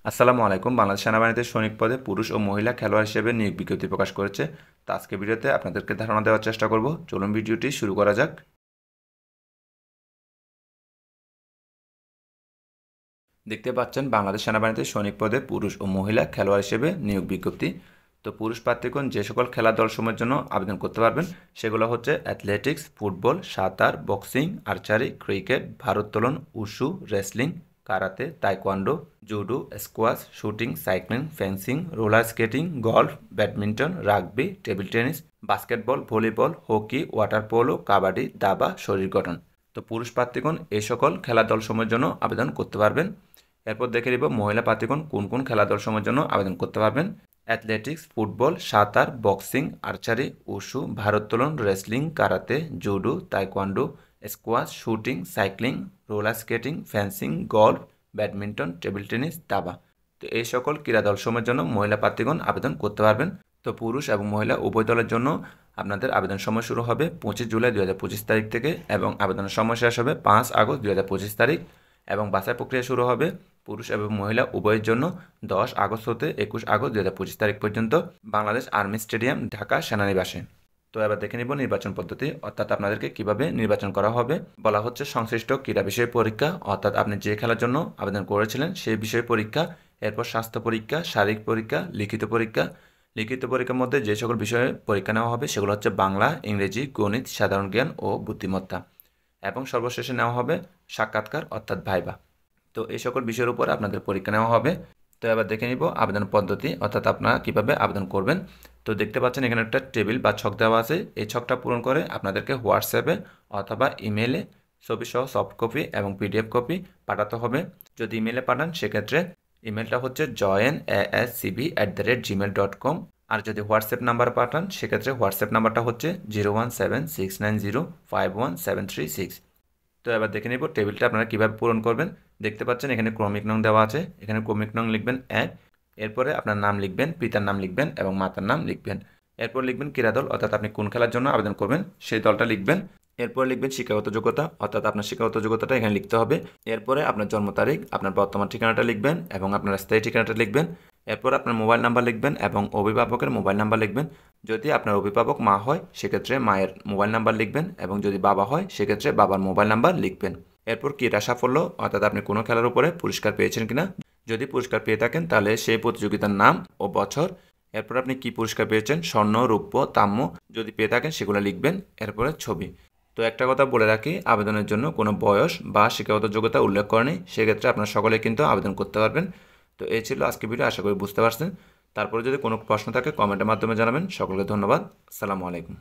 আসসালামু আলাইকুম। বাংলাদেশ সেনাবাহিনীতে সৈনিক পদে পুরুষ ও মহিলা খেলোয়াড় হিসেবে নিয়োগ বিজ্ঞপ্তি প্রকাশ করেছে। তো আজকে ভিডিওতে আপনাদেরকে ধারণা দেওয়ার চেষ্টা করব। চলুন ভিডিওটি শুরু করা যাক। দেখতে পাচ্ছেন বাংলাদেশ সেনাবাহিনীতে সৈনিক পদে পুরুষ ও মহিলা খেলোয়াড় হিসেবে নিয়োগ বিজ্ঞপ্তি। তো পুরুষ প্রার্থীগণ যে সকল খেলা দলসমূহের জন্য আবেদন করতে পারবেন সেগুলো হচ্ছে অ্যাথলেটিক্স, ফুটবল, সাঁতার, বক্সিং, আর্চারি, ক্রিকেট, ভারোত্তোলন, wushu, wrestling, karate, taekwondo, judo, squash, shooting, cycling, fencing, roller skating, golf, badminton, rugby, table tennis, basketball, volleyball, hockey, water polo, kabaddi, দাবা, শরীর গঠন। তো পুরুষ প্রার্থীগণ এই সকল খেলা দলসমূহের জন্য আবেদন করতে পারবেন। এরপর দেখে নিব মহিলা প্রার্থীগণ কোন কোন খেলা দলসমূহের জন্য আবেদন করতে পারবেন। অ্যাথলেটিক্স, ফুটবল, সাঁতার, বক্সিং, আর্চারি, উশু, ভারোত্তোলন, wrestling, karate, judo, taekwondo, squash, shooting, cycling, roller skating, fencing, golf, badminton, table tennis, দাবা। তো এই সকল ক্রীড়া দলসমূহের জন্য মহিলা প্রার্থীগণ আবেদন করতে পারবেন। তো পুরুষ এবং মহিলা উভয় দলের জন্য আপনাদের আবেদন সময় শুরু হবে 25 জুলাই 2025 তারিখ থেকে এবং আবেদনের সময় শেষ হবে 5 আগস্ট 2025 তারিখ এবং বাছাই প্রক্রিয়া শুরু হবে পুরুষ এবং মহিলা উভয়ের জন্য 10 আগস্ট হতে 21 আগস্ট 2025 তারিখ পর্যন্ত বাংলাদেশ আর্মি স্টেডিয়াম, ঢাকা সেনানিবাসে। তো এবার দেখে নিব নির্বাচন পদ্ধতি, অর্থাৎ আপনাদেরকে কিভাবে নির্বাচন করা হবে। বলা হচ্ছে সংশ্লিষ্ট ক্রীড়া বিষয় পরীক্ষা, অর্থাৎ আপনি যে খেলার জন্য আবেদন করেছিলেন সেই বিষয় পরীক্ষা, এরপর স্বাস্থ্য পরীক্ষা, শারীরিক পরীক্ষা, লিখিত পরীক্ষা। লিখিত পরীক্ষার মধ্যে যে সকল বিষয়ে পরীক্ষা নেওয়া হবে সেগুলো হচ্ছে বাংলা, ইংরেজি, গণিত, সাধারণ জ্ঞান ও বুদ্ধিমত্তা। এবং সর্বশেষে নেওয়া হবে সাক্ষাৎকার অর্থাৎ ভাইবা। তো এই সকল বিষয়ের উপর আপনাদের পরীক্ষা নেওয়া হবে। তো এবার দেখে নিব আবেদন পদ্ধতি, অর্থাৎ আপনারা কিভাবে আবেদন করবেন। তো দেখতে পাচ্ছেন এখানে একটা টেবিল বা ছক দেওয়া আছে। এই ছকটা পূরণ করে আপনাদেরকে হোয়াটসঅ্যাপে অথবা ইমেলে ছবি সহ সফট কপি এবং পিডিএফ কপি পাঠাতে হবে। যদি ইমেলে পাঠান সেক্ষেত্রে ইমেলটা হচ্ছে joinascb@gmail.com। আর যদি হোয়াটসঅ্যাপ নাম্বার পাঠান সেক্ষেত্রে হোয়াটসঅ্যাপ নাম্বারটা হচ্ছে 017690517336। তো এবার দেখে নিব টেবিলটা আপনারা কীভাবে পূরণ করবেন। দেখতে পাচ্ছেন এখানে ক্রমিক নং দেওয়া আছে। এখানে ক্রমিক নং লিখবেন 1, এরপরে আপনার নাম লিখবেন, পিতার নাম লিখবেন এবং মাতার নাম লিখবেন। এরপর লিখবেন ক্রীড়া দল, অর্থাৎ আপনি কোন খেলার জন্য আবেদন করবেন সেই দলটা লিখবেন। এরপর লিখবেন শিক্ষাগত যোগ্যতা, অর্থাৎ আপনার শিক্ষাগত যোগ্যতাটা এখানে লিখতে হবে। এরপরে আপনার জন্ম তারিখ, আপনার বর্তমান ঠিকানাটা লিখবেন এবং আপনার স্থায়ী ঠিকানাটা লিখবেন। এরপর আপনার মোবাইল নাম্বার লিখবেন এবং অভিভাবকের মোবাইল নাম্বার লিখবেন। যদি আপনার অভিভাবক মা হয় সেক্ষেত্রে মায়ের মোবাইল নাম্বার লিখবেন এবং যদি বাবা হয় সেক্ষেত্রে বাবার মোবাইল নাম্বার লিখবেন। এরপর ক্রীড়া সাফল্য, অর্থাৎ আপনি কোনো খেলার উপরে পুরস্কার পেয়েছেন কিনা। যদি পুরস্কার পেয়ে থাকেন তাহলে সেই প্রতিযোগিতার নাম ও বছর। এরপর আপনি কি পুরস্কার পেয়েছেন, স্বর্ণ, রৌপ্য, তাম্র, যদি পেয়ে থাকেন সেগুলো লিখবেন। এরপরে ছবি। তো একটা কথা বলে রাখি, আবেদনের জন্য কোনো বয়স বা শিক্ষাগত যোগ্যতা উল্লেখ করেনি, সেক্ষেত্রে আপনারা সকলে কিন্তু আবেদন করতে পারবেন। তো এই ছিল আজকে ভিডিও, আশা করি বুঝতে পারছেন। তারপরে যদি কোনো প্রশ্ন থাকে কমেন্টের মাধ্যমে জানাবেন। সকলকে ধন্যবাদ। আসসালামু আলাইকুম।